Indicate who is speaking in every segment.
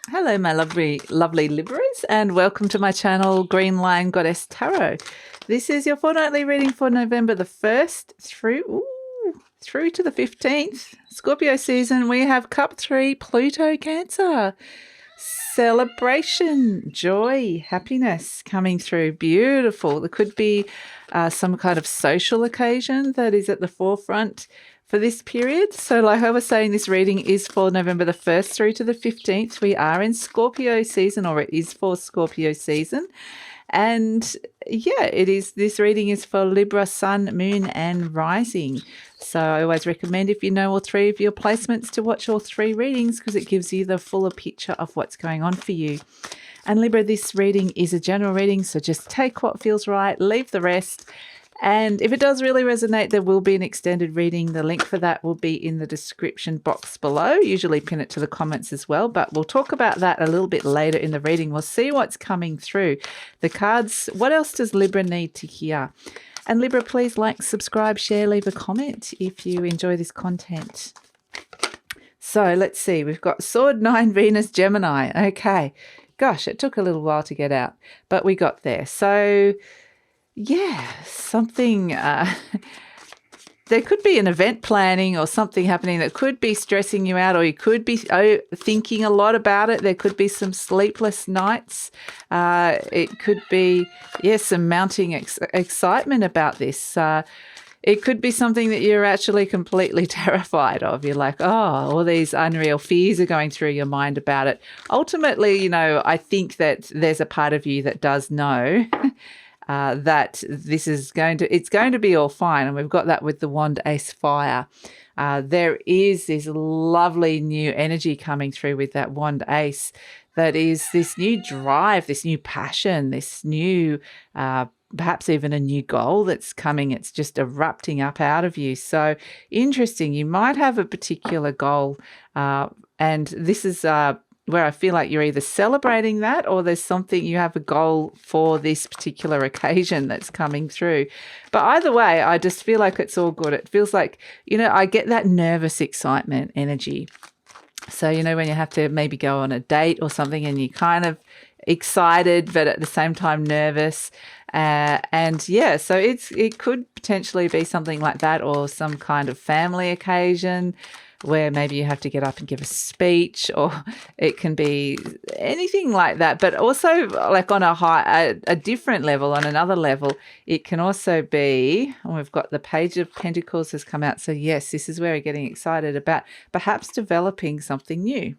Speaker 1: Hello, my lovely Libras, and welcome to my channel, GreenLion Goddess Tarot. This is your fortnightly reading for November the 1st through to the 15th. Scorpio season, we have Cup 3, Pluto, Cancer. Celebration, joy, happiness coming through. Beautiful. There could be some kind of social occasion that is at the forefront for this period. So like I was saying, this reading is for November the 1st through to the 15th. We are in Scorpio season, or it is for Scorpio season. And yeah, it is. This reading is for Libra, Sun, Moon, and Rising. So I always recommend, if you know all three of your placements, to watch all three readings because it gives you the fuller picture of what's going on for you. And Libra, this reading is a general reading, so just take what feels right, leave the rest. And if it does really resonate, there will be an extended reading. The link for that will be in the description box below. Usually pin it to the comments as well, but we'll talk about that a little bit later in the reading. We'll see what's coming through. The cards, what else does Libra need to hear? And Libra, please like, subscribe, share, leave a comment if you enjoy this content. So let's see. We've got Sword 9, Venus, Gemini. Okay. Gosh, it took a little while to get out, but we got there. So yeah, something, there could be an event planning or something happening that could be stressing you out, or you could be thinking a lot about it. There could be some sleepless nights. It could be, some mounting excitement about this. It could be something that you're actually completely terrified of. You're like, oh, all these unreal fears are going through your mind about it. Ultimately, I think that there's a part of you that does know that this is it's going to be all fine. And we've got that with the Wand Ace Fire. There is this lovely new energy coming through with that Wand Ace that is this new drive, this new passion, this new, perhaps even a new goal that's coming. It's just erupting up out of you. So interesting. You might have a particular goal, and this is where I feel like you're either celebrating that or there's something, you have a goal for this particular occasion that's coming through. But either way, I just feel like it's all good. It feels like, I get that nervous excitement energy. So, when you have to maybe go on a date or something and you're kind of excited, but at the same time nervous. So it could potentially be something like that, or some kind of family occasion where maybe you have to get up and give a speech, or it can be anything like that. But also, like on a different level, on another level, it can also be, and we've got the Page of Pentacles has come out. So yes, this is where we're getting excited about perhaps developing something new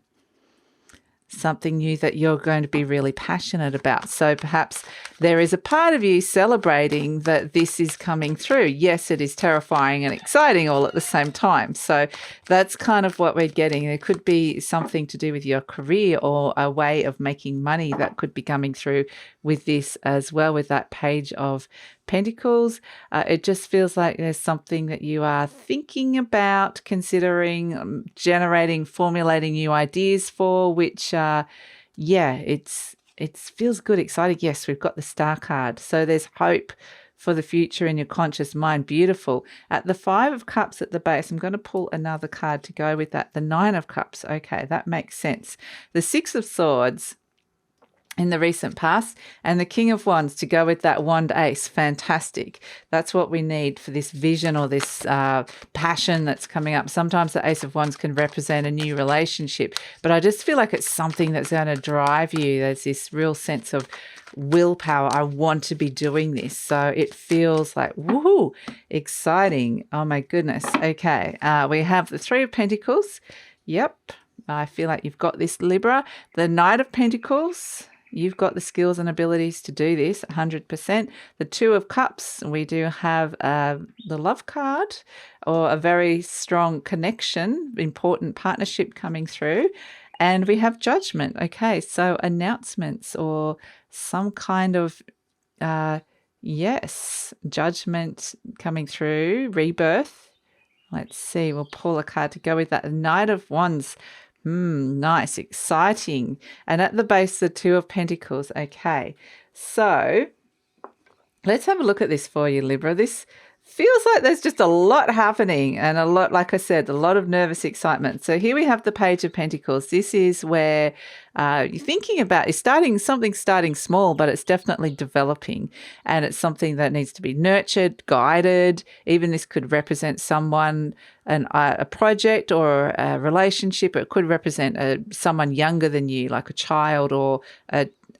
Speaker 1: that you're going to be really passionate about. So perhaps there is a part of you celebrating that this is coming through. Yes, it is terrifying and exciting all at the same time. So that's kind of what we're getting. There could be something to do with your career or a way of making money that could be coming through with this as well, with that Page of Pentacles. It just feels like there's something that you are thinking about, considering, generating, formulating new ideas for, which it feels good, exciting. Yes, we've got the Star card. So there's hope for the future in your conscious mind. Beautiful. At the 5 of Cups at the base, I'm going to pull another card to go with that. The 9 of Cups. Okay, that makes sense. The 6 of Swords in the recent past, and the King of Wands to go with that Wand Ace. Fantastic. That's what we need for this vision or this passion that's coming up. Sometimes the Ace of Wands can represent a new relationship, but I just feel like it's something that's going to drive you. There's this real sense of willpower. I want to be doing this. So it feels like, woohoo, exciting. Oh my goodness. Okay. We have the 3 of Pentacles. Yep. I feel like you've got this, Libra. The Knight of Pentacles. You've got the skills and abilities to do this 100%. The 2 of Cups, we do have the Love card, or a very strong connection, important partnership coming through. And we have Judgment. Okay, so announcements or some kind of, judgment coming through, rebirth. Let's see, we'll pull a card to go with that. The Knight of Wands. Nice, exciting. And at the base, the 2 of Pentacles. Okay, so let's have a look at this for you, Libra. This feels like there's just a lot happening and a lot, like I said, a lot of nervous excitement. So here we have the Page of Pentacles. This is where you're thinking about is starting small, but it's definitely developing, and it's something that needs to be nurtured, guided. Even this could represent someone, a project or a relationship. It could represent someone younger than you, like a child or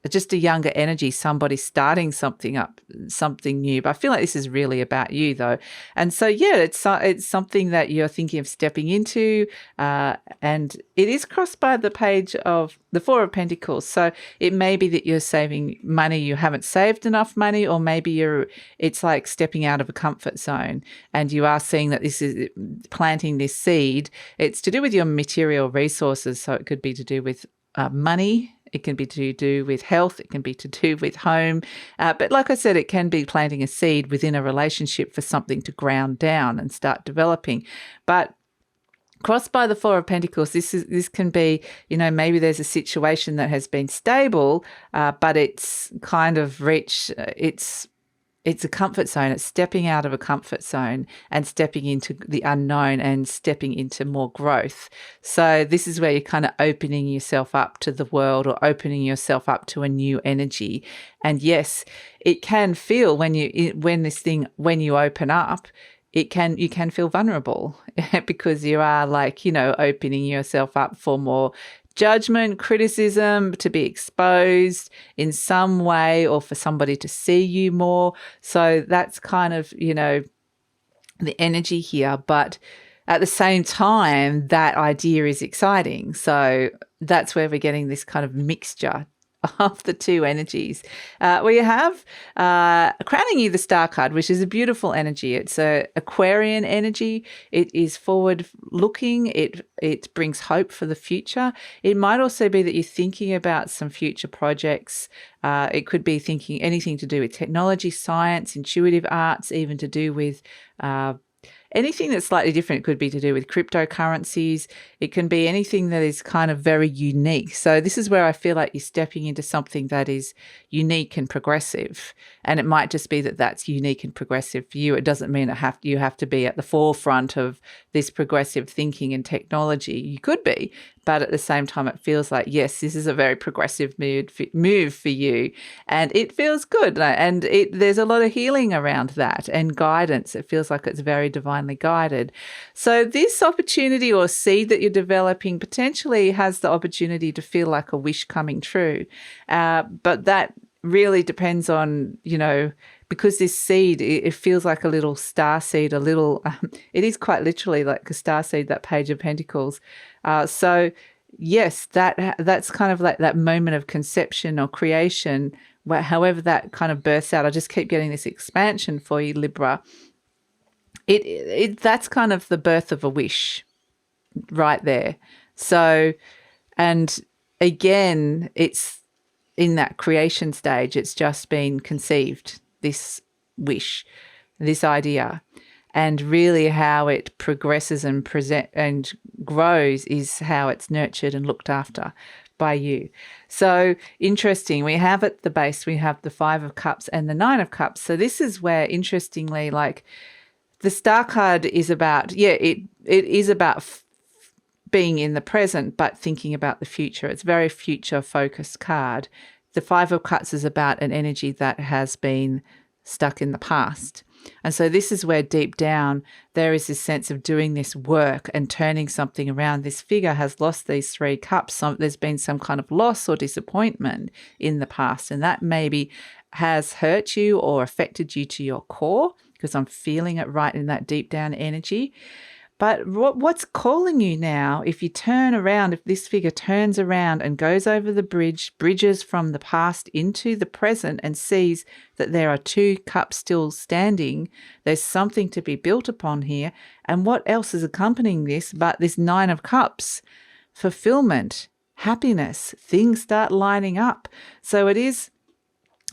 Speaker 1: just a younger energy, somebody starting something up, something new. But I feel like this is really about you, though. And so, yeah, it's something that you're thinking of stepping into, and it is crossed by the page of the Four of Pentacles. So it may be that you're saving money, you haven't saved enough money, or maybe it's like stepping out of a comfort zone, and you are seeing that this is planting this seed. It's to do with your material resources. So it could be to do with money. It can be to do with health. It can be to do with home. But like I said, it can be planting a seed within a relationship for something to ground down and start developing. But crossed by the Four of Pentacles, this can be, maybe there's a situation that has been stable, but it's kind of reached it's a comfort zone. It's stepping out of a comfort zone and stepping into the unknown and stepping into more growth. So this is where you're kind of opening yourself up to the world, or opening yourself up to a new energy. And yes, it can feel when you open up, you can feel vulnerable because you are opening yourself up for more judgment, criticism, to be exposed in some way, or for somebody to see you more. So that's kind of, the energy here. But at the same time, that idea is exciting. So that's where we're getting this kind of mixture of the two energies. We have crowning you the Star card, which is a beautiful energy. It's a Aquarian energy. It is forward looking. It brings hope for the future. It might also be that you're thinking about some future projects. It could be thinking anything to do with technology, science, intuitive arts, even to do with anything that's slightly different. It could be to do with cryptocurrencies. It can be anything that is kind of very unique. So this is where I feel like you're stepping into something that is unique and progressive. And it might just be that that's unique and progressive for you. It doesn't mean you have to be at the forefront of this progressive thinking and technology. You could be, but at the same time, it feels like, yes, this is a very progressive move for you. And it feels good. And there's a lot of healing around that and guidance. It feels like it's very divinely guided. So this opportunity or seed that you're developing potentially has the opportunity to feel like a wish coming true. But that really depends on, because this seed, it feels like a little star seed, it is quite literally like a star seed, that Page of Pentacles. So yes, that's kind of like that moment of conception or creation, however that kind of bursts out. I just keep getting this expansion for you, Libra. That's kind of the birth of a wish right there. So, and again, it's in that creation stage. It's just been conceived, this wish, this idea. And really how it progresses and grows is how it's nurtured and looked after by you. So interesting. We have at the base, we have the Five of Cups and the Nine of Cups. So this is where, interestingly, like the Star card is about, it is about being in the present, but thinking about the future. It's a very future-focused card. The Five of Cups is about an energy that has been stuck in the past. And so this is where deep down there is this sense of doing this work and turning something around. This figure has lost these three cups. There's been some kind of loss or disappointment in the past, and that maybe has hurt you or affected you to your core, because I'm feeling it right in that deep down energy. But what's calling you now, if you turn around, if this figure turns around and goes over the bridges from the past into the present and sees that there are two cups still standing, there's something to be built upon here. And what else is accompanying this but this Nine of Cups? Fulfillment, happiness, things start lining up. So it is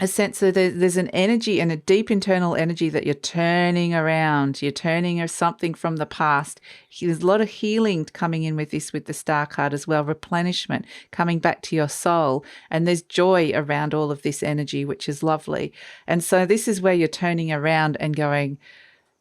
Speaker 1: a sense that there's an energy and a deep internal energy that you're turning around. You're turning something from the past. There's a lot of healing coming in with this, with the Star card as well, replenishment, coming back to your soul. And there's joy around all of this energy, which is lovely. And so this is where you're turning around and going,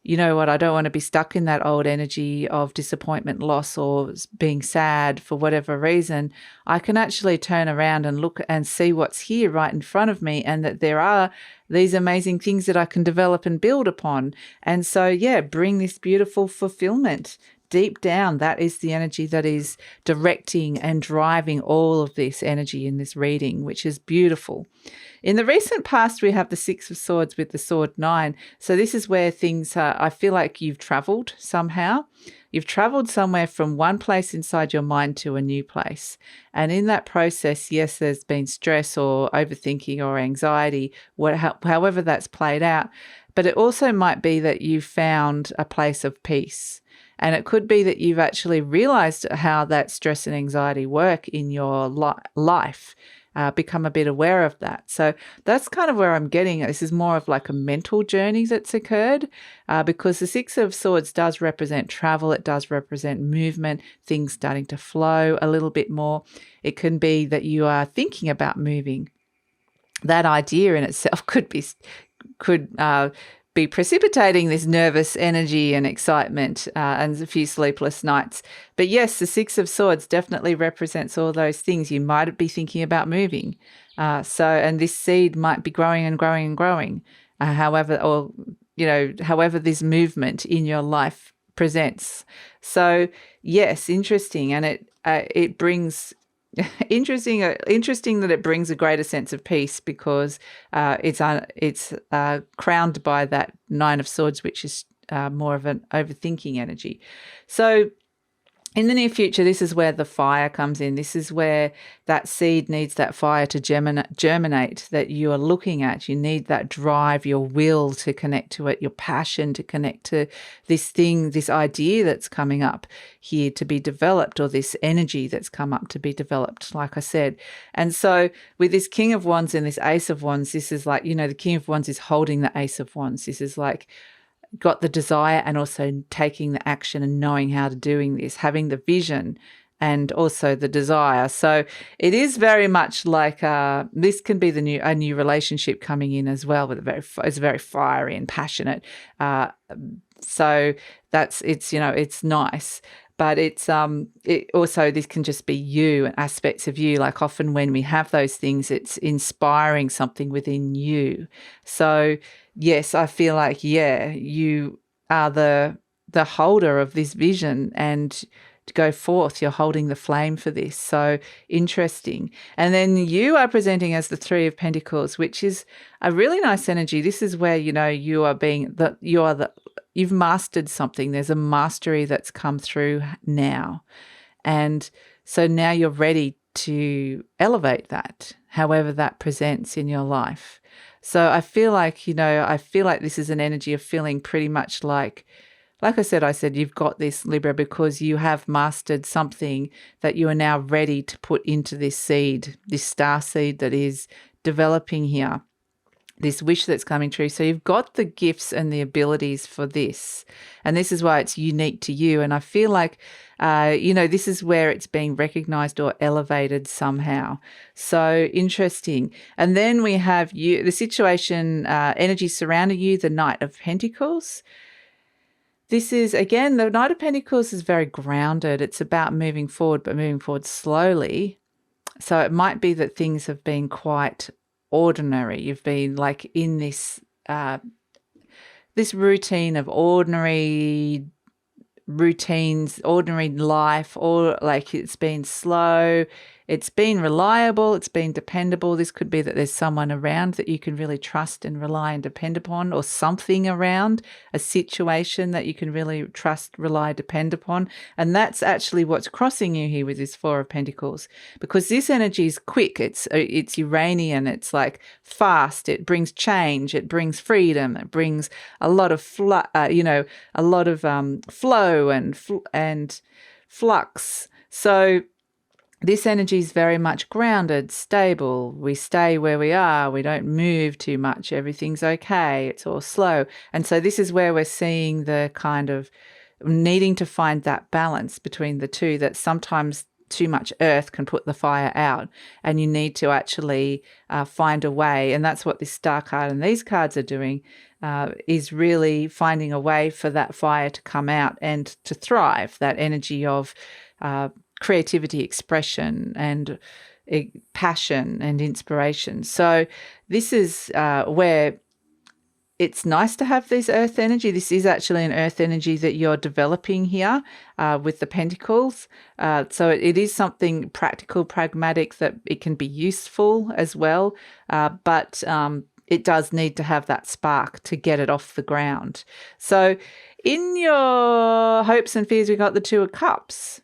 Speaker 1: you know what, I don't want to be stuck in that old energy of disappointment, loss, or being sad for whatever reason, I can actually turn around and look and see what's here right in front of me, and that there are these amazing things that I can develop and build upon. And so, yeah, bring this beautiful fulfillment. Deep down, that is the energy that is directing and driving all of this energy in this reading, which is beautiful. In the recent past, we have the Six of Swords with the Sword 9. So this is where things are, I feel like you've traveled somehow. You've traveled somewhere from one place inside your mind to a new place. And in that process, yes, there's been stress or overthinking or anxiety, however that's played out. But it also might be that you found a place of peace. And it could be that you've actually realized how that stress and anxiety work in your life, become a bit aware of that. So that's kind of where I'm getting at. This is more of like a mental journey that's occurred, because the Six of Swords does represent travel. It does represent movement, things starting to flow a little bit more. It can be that you are thinking about moving. That idea in itself could be precipitating this nervous energy and excitement, and a few sleepless nights. But yes, the Six of Swords definitely represents all those things. You might be thinking about moving. And this seed might be growing and growing and growing. However this movement in your life presents. So yes, interesting. And it brings interesting that it brings a greater sense of peace, because it's crowned by that Nine of Swords, which is more of an overthinking energy. So in the near future, this is where the fire comes in. This is where that seed needs that fire to germinate that you are looking at. You need that drive, your will to connect to it, your passion to connect to this thing, this idea that's coming up here to be developed, or this energy that's come up to be developed, like I said. And so with this King of Wands and this Ace of Wands, this is like, the King of Wands is holding the Ace of Wands. This is like got the desire and also taking the action and knowing how to doing this, having the vision and also the desire. So it is very much like this can be a new relationship coming in as well, with it's very fiery and passionate. So it's nice. But it's it also, this can just be you and aspects of you. Like often when we have those things, it's inspiring something within you. So yes, I feel like, you are the holder of this vision, and to go forth, you're holding the flame for this. So interesting. And then you are presenting as the Three of Pentacles, which is a really nice energy. This is where, you've mastered something. There's a mastery that's come through now. And so now you're ready to elevate that, however that presents in your life. So I feel like, this is an energy of feeling pretty much like I said, you've got this, Libra, because you have mastered something that you are now ready to put into this seed, this star seed that is developing here, this wish that's coming true. So you've got the gifts and the abilities for this. And this is why it's unique to you. And I feel like, this is where it's being recognized or elevated somehow. So interesting. And then we have the situation, energy surrounding you, the Knight of Pentacles. This is, again, the Knight of Pentacles is very grounded. It's about moving forward, but moving forward slowly. So it might be that things have been quite ordinary. You've been like in this routine of ordinary routines, ordinary life, or like it's been slow, it's been reliable, it's been dependable. This could be that there's someone around that you can really trust and rely and depend upon, or something around, a situation that you can really trust, rely, depend upon. And that's actually what's crossing you here with this Four of Pentacles, because this energy is quick. It's Uranian. It's like fast. It brings change. It brings freedom. It brings a lot of flow and flux. So this energy is very much grounded, stable. We stay where we are. We don't move too much. Everything's okay. It's all slow. And so this is where we're seeing the kind of needing to find that balance between the two, that sometimes too much earth can put the fire out, and you need to actually find a way. And that's what this Star card and these cards are doing, is really finding a way for that fire to come out and to thrive, that energy of creativity, expression, and passion and inspiration. So this is where it's nice to have this earth energy. This is actually an earth energy that you're developing here with the Pentacles. So it is something practical, pragmatic, that it can be useful as well. But it does need to have that spark to get it off the ground. So in your hopes and fears, we got the Two of Cups.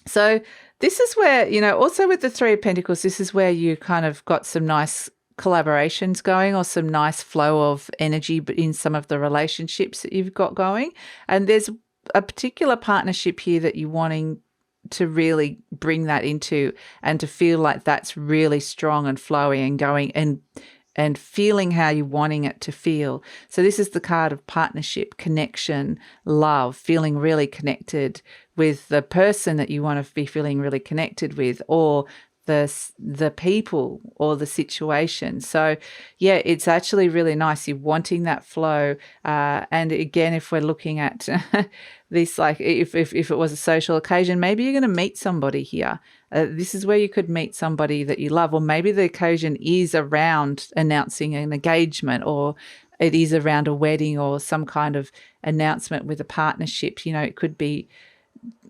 Speaker 1: So this is where, also with the Three of Pentacles, this is where you kind of got some nice collaborations going, or some nice flow of energy in some of the relationships that you've got going. And there's a particular partnership here that you're wanting to really bring that into, and to feel like that's really strong and flowy and going and feeling how you're wanting it to feel. So this is the card of partnership, connection, love, feeling really connected with the person that you want to be feeling really connected with, or the people or the situation. So yeah, it's actually really nice. You're wanting that flow. And again, if we're looking at this, like if it was a social occasion, maybe you're going to meet somebody here. This is where you could meet somebody that you love, or maybe the occasion is around announcing an engagement, or it is around a wedding or some kind of announcement with a partnership. It could be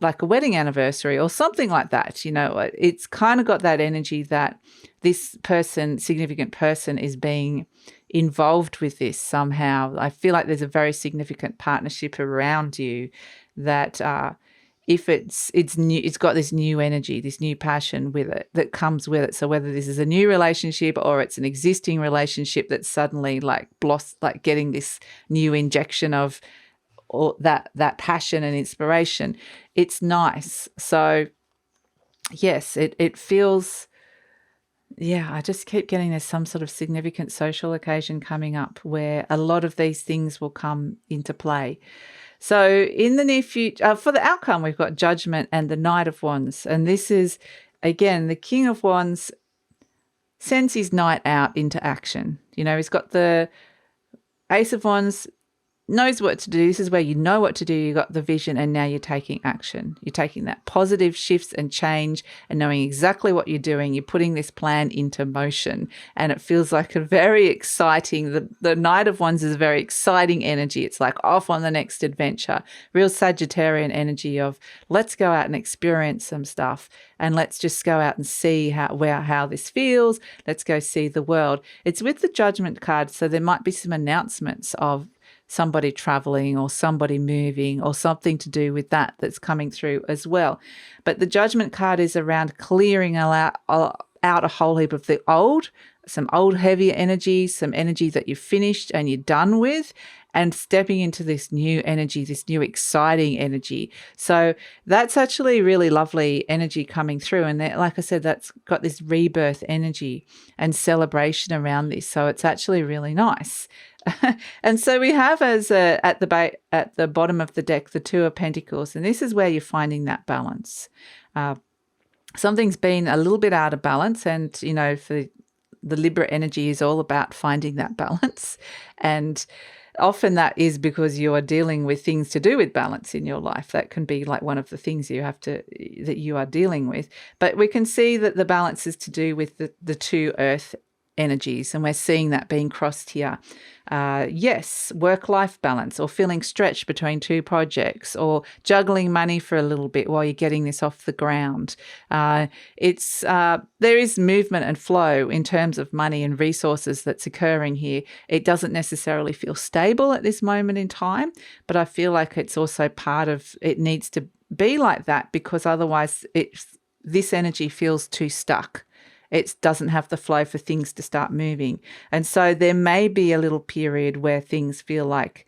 Speaker 1: like a wedding anniversary or something like that. It's kind of got that energy that this person, significant person, is being involved with this somehow. I feel like there's a very significant partnership around you that if it's new, it's got this new energy, this new passion with it that comes with it. So whether this is a new relationship or it's an existing relationship that's suddenly like getting this new injection of or that passion and inspiration, it's nice. So yes, it feels, I just keep getting there's some sort of significant social occasion coming up where a lot of these things will come into play. So in the near future, for the outcome, we've got Judgment and the Knight of Wands. And this is, again, the King of Wands sends his knight out into action. He's got the Ace of Wands, knows what to do. This is where you know what to do. You got the vision, and now you're taking action. You're taking that positive shifts and change and knowing exactly what you're doing. You're putting this plan into motion, and it feels like a very exciting, the Knight of Wands is a very exciting energy. It's like off on the next adventure, real Sagittarian energy of let's go out and experience some stuff, and let's just go out and see how this feels. Let's go see the world. It's with the Judgment card, so there might be some announcements of somebody traveling or somebody moving or something to do with that's coming through as well. But the Judgment card is around clearing out a whole heap of the old, some old heavy energy, some energy that you've finished and you're done with, and stepping into this new energy, this new exciting energy. So that's actually really lovely energy coming through. And like I said, that's got this rebirth energy and celebration around this. So it's actually really nice. And so we have at the bottom of the deck, the Two of Pentacles. And this is where you're finding that balance. Something's been a little bit out of balance, and, for the Libra energy is all about finding that balance. And often that is because you are dealing with things to do with balance in your life. That can be like one of the things that you are dealing with. But we can see that the balance is to do with the two earth energies, and we're seeing that being crossed here. Yes, work-life balance, or feeling stretched between two projects, or juggling money for a little bit while you're getting this off the ground. There is movement and flow in terms of money and resources that's occurring here. It doesn't necessarily feel stable at this moment in time, but I feel like it's also part of it needs to be like that, because otherwise this energy feels too stuck. It doesn't have the flow for things to start moving. And so there may be a little period where things feel like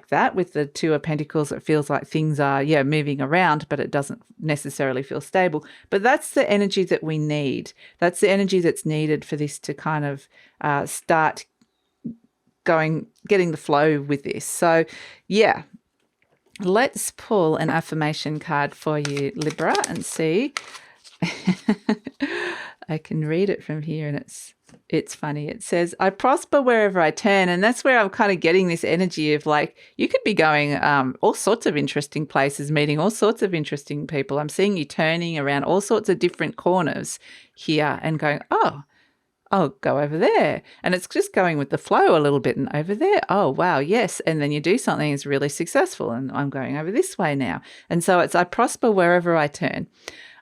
Speaker 1: that. With the Two of Pentacles, it feels like things are, moving around, but it doesn't necessarily feel stable. But that's the energy that we need. That's the energy that's needed for this to kind of start getting the flow with this. So, yeah. let's pull an affirmation card for you, Libra, and see. I can read it from here, and it's funny. It says, I prosper wherever I turn. And that's where I'm kind of getting this energy of like, you could be going all sorts of interesting places, meeting all sorts of interesting people. I'm seeing you turning around all sorts of different corners here and going, oh, I'll go over there. And it's just going with the flow a little bit, and over there. Oh, wow. Yes. And then you do something that's really successful, and I'm going over this way now. And so it's, I prosper wherever I turn.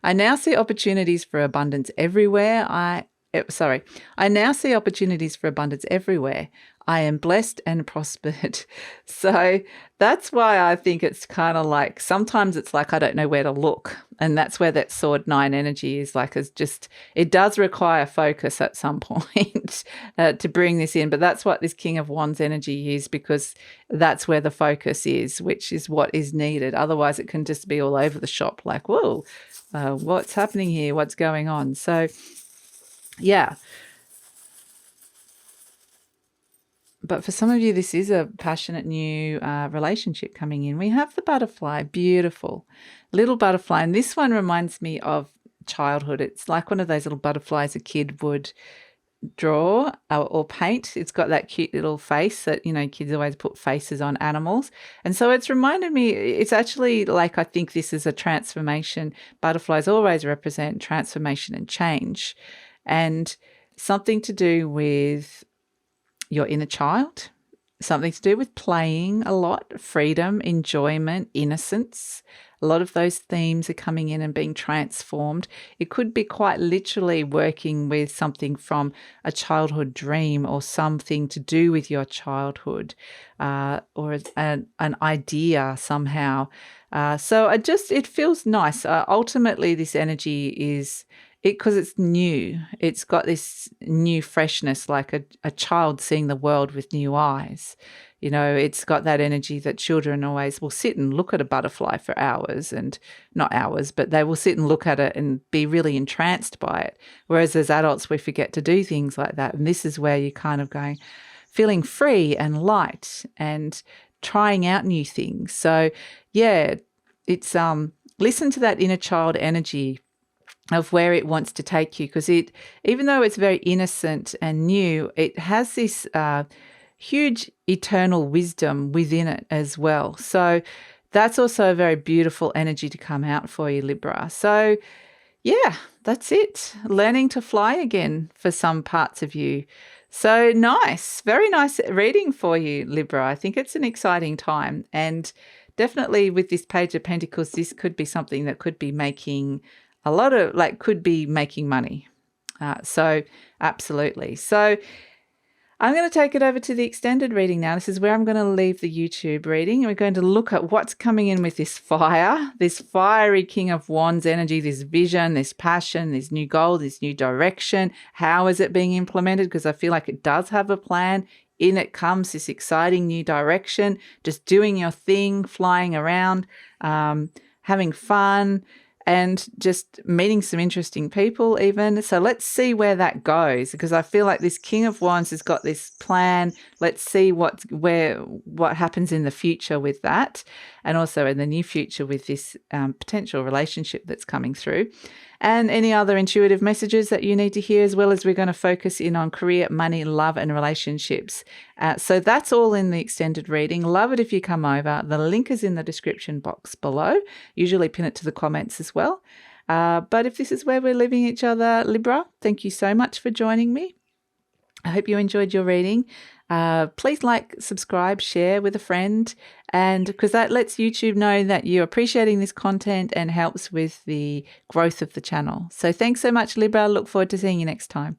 Speaker 1: I now see opportunities for abundance everywhere. I now see opportunities for abundance everywhere. I am blessed and prospered. So that's why I think it's kind of like, sometimes it's like, I don't know where to look. And that's where that sword 9 energy is like, it's just, it does require focus at some point to bring this in. But that's what this King of Wands energy is, because that's where the focus is, which is what is needed. Otherwise, it can just be all over the shop, like, whoa, what's happening here? What's going on? So, yeah. But for some of you, this is a passionate new relationship coming in. We have the butterfly, beautiful little butterfly. And this one reminds me of childhood. It's like one of those little butterflies a kid would draw or paint. It's got that cute little face that, you know, kids always put faces on animals. And so it's reminded me, it's actually like, I think this is a transformation. Butterflies always represent transformation and change, and something to do with your inner child, something to do with playing a lot, freedom, enjoyment, innocence. A lot of those themes are coming in and being transformed. It could be quite literally working with something from a childhood dream or something to do with your childhood, or an idea somehow. So it feels nice. Ultimately, this energy is, because it's new. It's got this new freshness, like a child seeing the world with new eyes. You know, it's got that energy that children always will sit and look at a butterfly for hours, and not hours, but they will sit and look at it and be really entranced by it. Whereas as adults, we forget to do things like that. And this is where you're kind of going, feeling free and light and trying out new things. So yeah, it's listen to that inner child energy of where it wants to take you, because it, even though it's very innocent and new, it has this huge eternal wisdom within it as well. So that's also a very beautiful energy to come out for you, Libra. So yeah, that's it. Learning to fly again for some parts of you. So nice, very nice reading for you, Libra. I think it's an exciting time, and definitely with this Page of Pentacles, this could be something that could be making a lot of, like, could be making money. So absolutely. So I'm going to take it over to the extended reading now. This is where I'm going to leave the YouTube reading, and we're going to look at what's coming in with this fire, this fiery King of Wands energy, this vision, this passion, this new goal, this new direction. How is it being implemented? Because I feel like it does have a plan. In it comes this exciting new direction, just doing your thing, flying around, having fun, and just meeting some interesting people even. So let's see where that goes, because I feel like this King of Wands has got this plan. Let's see what happens in the future with that, and also in the near future with this potential relationship that's coming through, and any other intuitive messages that you need to hear, as well as we're going to focus in on career, money, love, and relationships. So that's all in the extended reading. Love it if you come over. The link is in the description box below. Usually pin it to the comments as well. But if this is where we're leaving each other, Libra, thank you so much for joining me. I hope you enjoyed your reading. Please like, subscribe, share with a friend, and because that lets YouTube know that you're appreciating this content and helps with the growth of the channel. So thanks so much, Libra. Look forward to seeing you next time.